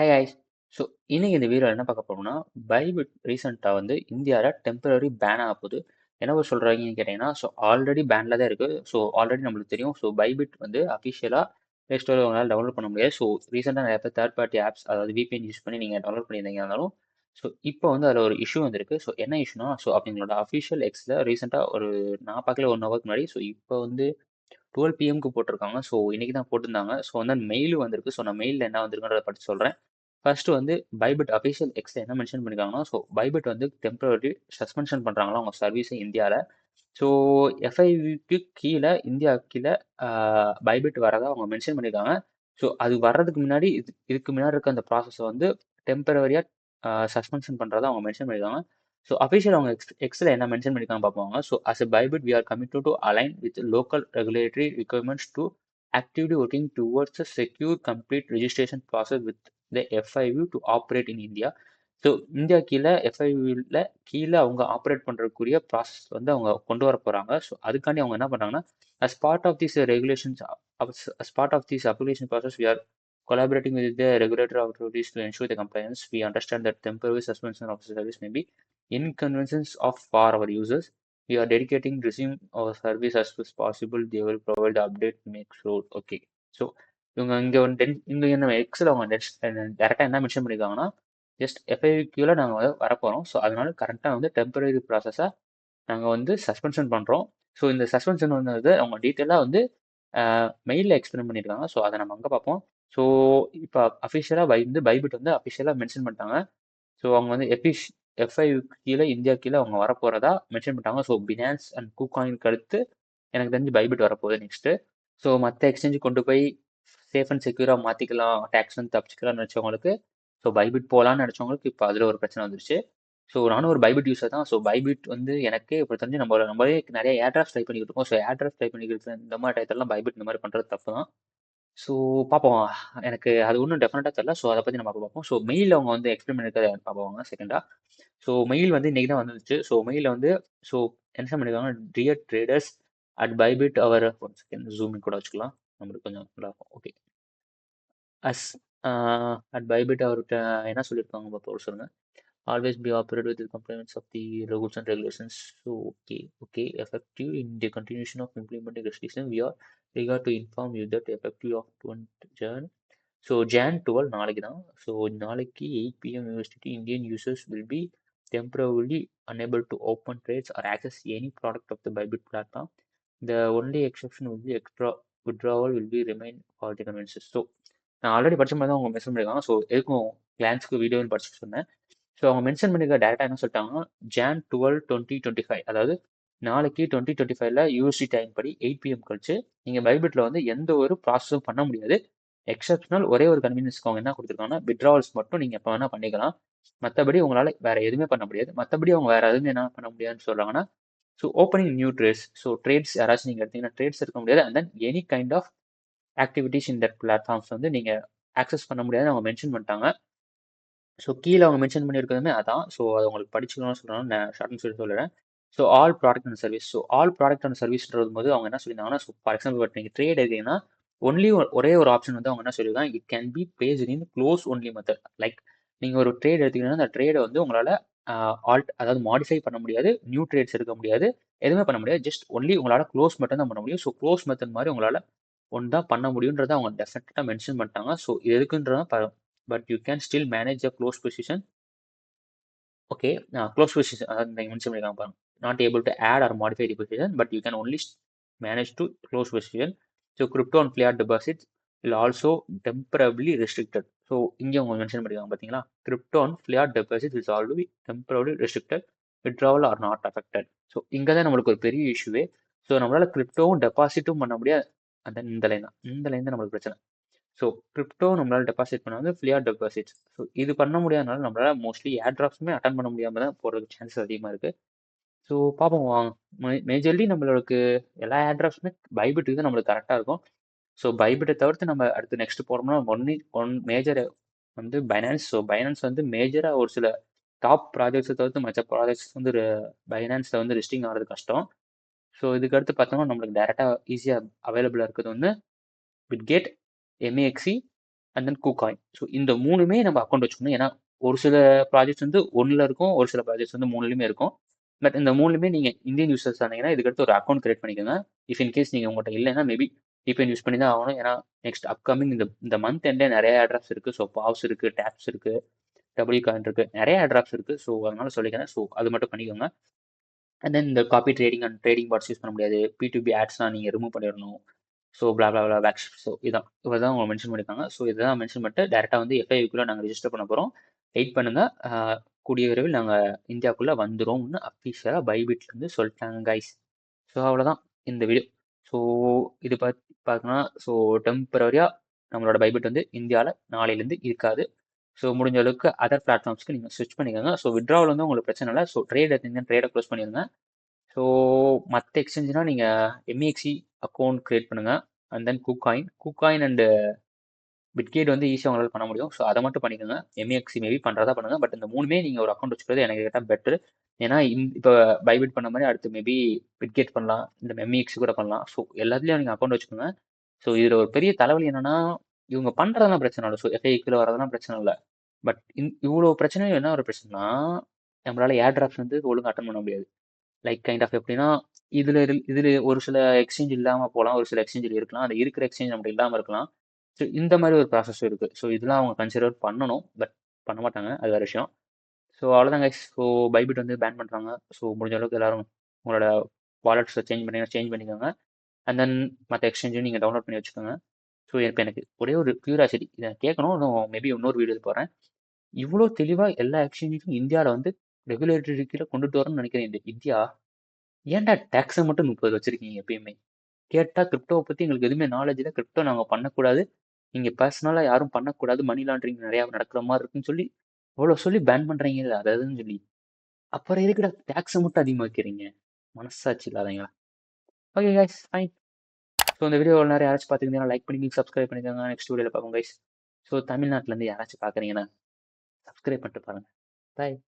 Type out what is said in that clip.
ஹே guys. So இன்னைக்கு இந்த வீடியோவில் என்ன பார்க்க போறோம்னா பைபிட் ரீசெண்டாக வந்து இந்தியாவில் டெம்பரரி பேன் ஆக போகுது. என்ன சொல்கிறாங்கன்னு கேட்டிங்கன்னா, ஸோ ஆல்ரெடி பேனில் தான் இருக்குது. ஸோ ஆல்ரெடி நம்மளுக்கு தெரியும். ஸோ பைபிட் வந்து அஃபிஷியலாக ப்ளே ஸ்டோரில் உங்களால் டவுன்லோட் பண்ண முடியாது. ஸோ ரீசெண்டாக நிறைய பேர் தேர்ட் பார்ட்டி ஆப்ஸ், அதாவது VPN யூஸ் பண்ணி நீங்கள் டவுன்லோட் பண்ணியிருந்தீங்க இருந்தாலும், ஸோ இப்போ வந்து அதில் ஒரு இஷ்யூ வந்திருக்கு. ஸோ என்ன இஷ்யூனா, ஸோ அவங்களோட அஃபிஷியல் எக்ஸில் ரீசெண்டாக ஒரு நான் பார்க்கல 1 ஹவருக்கு முன்னாடி, ஸோ இப்போ வந்து 12 PM போட்டிருக்காங்க. ஸோ இன்னைக்கு தான் போட்டிருந்தாங்க. ஸோ வந்து மெயில் வந்திருக்கு. ஸோ நான் மெயிலில் என்ன வந்திருக்குன்றத படித்து சொல்கிறேன். ஃபர்ஸ்ட் வந்து பைபிட் அஃபிஷியல் எக்ஸ்ல என்ன மென்ஷன் பண்ணிருக்காங்கன்னா, ஸோ பைபிட் வந்து டெம்பரரி சஸ்பென்ஷன் பண்ணுறாங்களா அவங்க சர்வீஸை இந்தியாவில். ஸோ FIVக்கு கீழே இந்தியா கீழே பைபிட் வரதா அவங்க மென்ஷன் பண்ணியிருக்காங்க. ஸோ அது வர்றதுக்கு முன்னாடி இதுக்கு முன்னாடி இருக்க அந்த ப்ராசஸை வந்து டெம்பரரியாக சஸ்பென்ஷன் பண்ணுறதா அவங்க மென்ஷன் பண்ணியிருக்காங்க. ஸோ அஃபிஷியல் அவங்க எக்ஸில் என்ன மென்ஷன் பண்ணியிருக்காங்க பார்ப்பாங்க. So as a Bybit we are committed to align with local regulatory requirements to actively working towards a secure complete registration process with the FIV to operate in India. So India கீழே FIVல கீழே அவங்க operate பண்ணுறக்கூடிய process வந்து அவங்க கொண்டு வர போகிறாங்க. So அதுக்காண்டி அவங்க என்ன பண்ணுறாங்கன்னா, as part of these regulations, as part of this application process, we are collaborating with the regulatory authorities to ensure the compliance. We understand that temporary suspension of the service may be inconvenience of for our users. We are dedicating resume our service as soon as possible. They will provide the update next road. Okay. So இவங்க இங்கே வந்து இங்கே நம்ம எக்ஸில் அவங்க டேரெக்டாக என்ன mention பண்ணியிருக்காங்கன்னா, ஜஸ்ட் FIQல நாங்கள் வந்து வரப்போகிறோம். ஸோ அதனால கரெக்டாக வந்து டெம்பரரி ப்ராசஸாக நாங்கள் வந்து சஸ்பென்ஷன் பண்ணுறோம். ஸோ இந்த சஸ்பென்ஷன் வந்து அவங்க டீட்டெயிலாக வந்து மெயிலில் எக்ஸ்பிளைன் பண்ணியிருக்காங்க. ஸோ அதை நம்ம அங்கே பார்ப்போம். ஸோ இப்போ அஃபிஷியலாக பைபிட் வந்து அஃபிஷியலாக மென்ஷன் பண்ணிட்டாங்க. ஸோ அவங்க வந்து FI கீழே இந்தியா கீழே அவங்க வரப்போகிறதா மென்ஷன் பண்ணிட்டாங்க. ஸோ பினான்ஸ் அண்ட் கூகாயினுக்கு அடுத்து எனக்கு தெரிஞ்சு பைபிட் வரப்போகுது நெக்ஸ்ட்டு. ஸோ மற்ற எக்ஸ்சேஞ்சு கொண்டு போய் சேஃப் அண்ட் செக்யூராக மாற்றிக்கலாம், டேக்ஸ் வந்து தப்பிச்சிக்கலாம்னு நினச்சவங்களுக்கு, ஸோ பைபிட் போகலான்னு நினச்சவங்களுக்கு இப்போ அதில் ஒரு பிரச்சனை வந்துருச்சு. ஸோ நானும் ஒரு பைபிட் யூஸர் தான். ஸோ பைபிட் வந்து எனக்கே இப்போ தெரிஞ்சு நம்மளே நிறைய ஏர்ட்ராப்ஸ் ட்ரை பண்ணிக்கிட்டு இருக்கோம். ஸோ ஏர்ட்ராப்ஸ் ட்ரை பண்ணிக்கிட்டு இந்த மாதிரி டயத்துலலாம் பைபிட் இந்த மாதிரி பண்ணுறது தப்பு தான். ஸோ பார்ப்போம். எனக்கு அது ஒன்றும் டெஃபினட்டாக தெரியல. ஸோ அதை பற்றி நம்ம பார்ப்போம். ஸோ மெயிலில் அவங்க வந்து எக்ஸ்பிளைன் பண்ணியிருக்கிறத பார்ப்போம் செகண்டாக. ஸோ மெயில் வந்து இன்றைக்கி தான் வந்துச்சு. ஸோ மெயிலில் வந்து ஸோ என்ன பண்ணியிருக்காங்க, டியர் ட்ரேடர்ஸ் அட் பைபிட் அவர் ஒன் செகண்ட் ஜூமிங் கூட வச்சுக்கலாம், நம்மளுக்கு கொஞ்சம் நல்லா இருக்கும். ஓகே, அஸ் அட் பைபிட் அவர்கிட்ட என்ன சொல்லியிருக்காங்க பார்ப்போம் சொல்லுங்கள். Always be operated with the compliance of the rules and regulations. So okay, effective in the continuation of implementing restriction, we are eager to inform you that effective of 20 Jan. So Jan 12 நாளைக்கு தான். So நாளைக்கு 8 PM USDT Indian users will be temporarily unable to open trades or access any product of the Bybit platform. The only exception will be extra withdrawal will be remain for the conveniences. So நான் already படிச்ச மாதிரி தான் அவங்க message பண்ணியிருக்காங்க. So எதுக்கும் கிளான்ஸ்க்கு வீடியோன்னு படிச்சுட்டு சொன்னேன். ஸோ அவங்க மென்ஷன் பண்ணியிருக்க டேரக்டாக என்ன சொல்லிட்டாங்கன்னா, Jan 12, 2025, அதாவது நாளைக்கு 2025 USD டைம் படி 8 PM கழிச்சு நீங்கள் பைபிட்டில் வந்து எந்த ஒரு ப்ராசஸும் பண்ண முடியாது. எக்ஸப்ஷனல் ஒரே ஒரு கன்வீனியன்ஸ்க்கு அவங்க என்ன கொடுத்துருக்காங்கன்னா, விட்ராவல்ஸ் மட்டும் நீங்கள் எப்போ வேணால் பண்ணிக்கலாம். மற்றபடி உங்களால் வேறு எதுவுமே பண்ண முடியாது. மற்றபடி அவங்க வேறு எதுவுமே என்ன பண்ண முடியாதுன்னு சொல்கிறாங்கன்னா, so opening new trades. So trades யாராச்சும் நீங்கள் எடுத்தீங்கன்னா ட்ரேட்ஸ் எடுக்க முடியாது. And then any kind of activities in that platforms வந்து நீங்கள் ஆக்சஸ் பண்ண முடியாதுன்னு அவங்க மென்ஷன் பண்ணிட்டாங்க. ஸோ கீழே அவங்க மென்ஷன் பண்ணியிருக்கிறதுமே அதான். ஸோ அது உங்களுக்கு படிச்சுக்கணும்னு சொல்கிறாங்க. நான் ஷார்ட் அண்ட் ஸ்வீட் சொல்லிடுறேன். So all product and service. So all product and சர்வீஸ்ன்றது போது அவங்க என்ன சொல்லியிருந்தாங்கன்னா, ஸோ ஃபார் எக்ஸாம்பிள் பட் நீங்கள் ட்ரேட் எடுத்தீங்கன்னா ஒன்லி ஒரே ஒரு ஆப்ஷன் வந்து அவங்க என்ன சொல்லியிருக்காங்க, it can be based in close only method. Like நீங்கள் ஒரு ட்ரேட் எடுத்தீங்கன்னா அந்த ட்ரேடை வந்து உங்களால் அதாவது மாடிஃபை பண்ண முடியாது, நியூ ட்ரேட்ஸ் எடுக்க முடியாது, எதுவுமே பண்ண முடியாது. ஜஸ்ட் ஒன்லி உங்களால் க்ளோஸ் மெத்தட் தான் பண்ண முடியும். ஸோ க்ளோஸ் மெத்தட் மாதிரி உங்களால் ஒன்று தான் பண்ண முடியுன்றதை அவங்க டெஃபினட்டாக மென்ஷன் பண்ணிட்டாங்க. ஸோ இது எதுக்குன்றத but you can still manage a close position. Okay, close position அதாவது நீங்கள் மென்ஷன் பண்ணியிருக்காங்க பாருங்க, not able to add or modify the position but you can only manage to close position. So crypto and fiat deposits will also temporarily restricted. So இங்கே அவங்க mention பண்ணியிருக்காங்க பார்த்தீங்களா, crypto and fiat deposits is already temporarily restricted, withdrawal are not affected. So இங்கே தான் நம்மளுக்கு ஒரு பெரிய இஷ்யூவே. So நம்மளால் கிரிப்டோவும் டெபாசிட்டும் பண்ண முடியாது. அந்த இந்த லைன் தான் நம்மளுக்கு பிரச்சனை. ஸோ கிரிப்டோ நம்மளால் டெபாசிட் பண்ண வந்து ஃபியாட் டெபாசிட்ஸ். ஸோ இது பண்ண முடியாதனால நம்மளால் மோஸ்ட்லி ஏர்ட்ராப்ஸுமே அட்டன் பண்ண முடியாமல் தான் போகிறதுக்கு சான்சஸ் அதிகமாக இருக்குது. ஸோ பார்ப்போம் வாங்க. மேஜர்லி நம்மளுக்கு எல்லா ஏர்ட்ராப்ஸுமே பைபிட்டுக்கு தான் நம்மளுக்கு கரெக்டாக இருக்கும். ஸோ பைபிட்டை தவிர்த்து நம்ம அடுத்து நெக்ஸ்ட் போகிறோம்னா ஒன் மேஜர் வந்து பைனான்ஸ். ஸோ பைனான்ஸ் வந்து மேஜராக ஒரு சில டாப் ப்ராஜெக்ட்ஸை தவிர்த்து மற்ற ப்ராஜெக்ட்ஸ் வந்து பைனான்ஸில் வந்து லிஸ்டிங் ஆகிறது கஷ்டம். ஸோ இதுக்கு அடுத்து பார்த்தோம்னா நம்மளுக்கு டேரெக்டாக ஈஸியாக அவைலபிளாக இருக்கிறது வந்து பிட்கேட், MEXC, and then KuCoin. So இந்த 3மே நம்ம அக்கௌண்ட் வச்சுக்கணும். ஏன்னா ஒரு சில ப்ராஜெக்ட்ஸ் வந்து 1ல இருக்கும், ஒரு சில ப்ராஜெக்ட்ஸ் வந்து 3லயுமே இருக்கும். பட் இந்த 3லயுமே நீங்க இந்தியன் யூசர்ஸ் ஆனீங்கன்னா இதுக்கடுத்து ஒரு அக்கௌண்ட் கிரியேட் பண்ணிக்கோங்க. இஃப் இன் கேஸ் நீங்க உங்கள்கிட்ட இல்லைன்னா மேபி VPN யூஸ் பண்ணி தான் ஆகணும். ஏன்னா நெக்ஸ்ட் அப்கமிங் இந்த இந்த மந்த் எண்டே நிறைய ஏர்ட்ராப்ஸ் இருக்கு. ஸோ பாவ்ஸ் இருக்கு, டேப்ஸ் இருக்கு, WCoin இருக்கு, நிறைய ஏர்ட்ராப்ஸ் இருக்கு. ஸோ அதனால சொல்லிக்கிறேன். ஸோ அது மட்டும் பண்ணிக்கோங்க. அண்ட் தென் இந்த copy trading and trading bots use பண்ண முடியாது. P2B ஆட்ஸ்லாம் நீங்கள் ரிமூவ் பண்ணிடணும். So blah blah blah back. So இதான் இவர் தான் அவங்க மென்ஷன் பண்ணியிருக்காங்க. ஸோ இதுதான் மென்ஷன் பண்ணிட்டு டேரெக்டாக வந்து FIUக்குள்ளே நாங்கள் ரெஜிஸ்டர் பண்ண போகிறோம். வெயிட் பண்ணுங்கள். கூடிய விரைவில் நாங்கள் இந்தியாவுக்குள்ளே வந்துடும்னு அஃபிஷியலாக பைபிட்லேருந்து சொல்லிட்டாங்க கைஸ். ஸோ அவ்வளோதான் இந்த வீடியோ. ஸோ இது பார்த்தோன்னா ஸோ டெம்பரரியாக நம்மளோட பைபிட் வந்து இந்தியாவில் நாளையிலேருந்து இருக்காது. ஸோ முடிஞ்ச அளவுக்கு அதர் பிளாட்ஃபார்ம்ஸ்க்கு நீங்கள் ஸ்விட்ச் பண்ணிக்கோங்க. ஸோ விட்ராவல் வந்து உங்களுக்கு பிரச்சனை இல்லை. ஸோ ட்ரேட் எடுத்தீங்கன்னா ட்ரேடை க்ளோஸ் பண்ணிடுங்க. ஸோ மற்ற எக்ஸ்சேஞ்சுனா நீங்கள் MEXC அக்கௌண்ட் க்ரியேட் பண்ணுங்கள். அண்ட் தென் KuCoin அண்ட் பிட்கேட் வந்து ஈஸியாக உங்களால் பண்ண முடியும். ஸோ அதை மட்டும் பண்ணிக்கோங்க. MEXC மேபி பண்ணுறதா பண்ணுங்கள். பட் இந்த 3மே நீங்கள் ஒரு அக்கௌண்ட் வச்சுக்கிறது எனக்கு கேட்டால் பெட்ரு. ஏன்னா இப்போ பைபிட் பண்ண மாதிரி அடுத்து மேபி பிட்கேட் பண்ணலாம், இந்த MEXC கூட பண்ணலாம். ஸோ எல்லாத்துலேயும் நீங்கள் அக்கௌண்ட் வச்சுக்கோங்க. ஸோ இதில் ஒரு பெரிய தலைவலி என்னன்னா இவங்க பண்ணுறதெல்லாம் பிரச்சனை இல்லை. ஸோ FIUக்குள்ளே வரதெல்லாம் பிரச்சனை இல்லை. பட் இவ்வளோ பிரச்சனையும் என்ன ஒரு பிரச்சனைனா நம்மளால ஏர் டிராப்ஸ் வந்து ஒழுங்காக அட்டன் பண்ண முடியாது. லைக் கைண்ட் ஆஃப் எப்படின்னா இதில் ஒரு சில எக்ஸ்சேஞ்ச் இல்லாமல் போகலாம், ஒரு சில எக்ஸ்சேஞ்சில் இருக்கலாம், அந்த இருக்கிற எக்ஸ்சேஞ்ச் நம்மளுக்கு இல்லாமல் இருக்கலாம். ஸோ இந்த மாதிரி ஒரு ப்ராசஸ் இருக்குது. ஸோ இதெல்லாம் அவங்க கன்சிடர் பண்ணணும், பட் பண்ண மாட்டாங்க, அது வேறு விஷயம். ஸோ அவ்வளோதான் கைஸ். ஸோ பைபிட் வந்து பேன் பண்ணுறாங்க. ஸோ முடிஞ்ச அளவுக்கு எல்லாரும் உங்களோட வாலெட்ஸை சேஞ்ச் பண்ணிக்கோங்க. அண்ட் தென் மற்ற எக்ஸ்சேஞ்சும் நீங்கள் டவுன்லோட் பண்ணி வச்சுக்கோங்க. ஸோ இப்போ எனக்கு ஒரே ஒரு க்யூரியாசிட்டி இதை கேட்கணும். இன்னும் மேபி இன்னொரு வீடியோ போகிறேன். இவ்வளோ தெளிவாக எல்லா எக்ஸ்சேஞ்சுக்கும் இந்தியாவில் வந்து ரெகுலேட்டரி கீழே கொண்டுட்டு வரணும்னு நினைக்கிறேன் இந்த இந்தியா. ஏன்டா டேக்ஸை மட்டும் 30 வச்சிருக்கீங்க எப்பயுமே? கேட்டால் கிரிப்டோவை பற்றி எங்களுக்கு எதுவுமே நாலேஜ் இல்லை, கிரிப்டோ நாங்கள் பண்ணக்கூடாது, நீங்கள் பர்சனலாக யாரும் பண்ணக்கூடாது, மணி லாண்ட்ரிங் நிறையா நடக்கிற மாதிரி இருக்குன்னு சொல்லி அவ்வளோ சொல்லி பேன் பண்ணுறீங்க அதாவதுன்னு சொல்லி. அப்புறம் எதுக்குடா டேக்ஸை மட்டும் அதிகமாக வைக்கிறீங்க? மனசாட்சி இல்லாதீங்களா? Okay guys, fine. ஸோ இந்த வீடியோ நிறைய யாராச்சும் பார்த்துக்கிட்டீங்கன்னா லைக் பண்ணி சப்ஸ்கிரைப் பண்ணிக்கோங்க. நெக்ஸ்ட் வீடியோவில் பார்ப்போம் கைஸ். ஸோ தமிழ்நாட்டிலேருந்து யாராச்சும் பார்க்குறீங்கன்னா சப்ஸ்கிரைப் பண்ணிட்டு பாருங்கள். பாய்.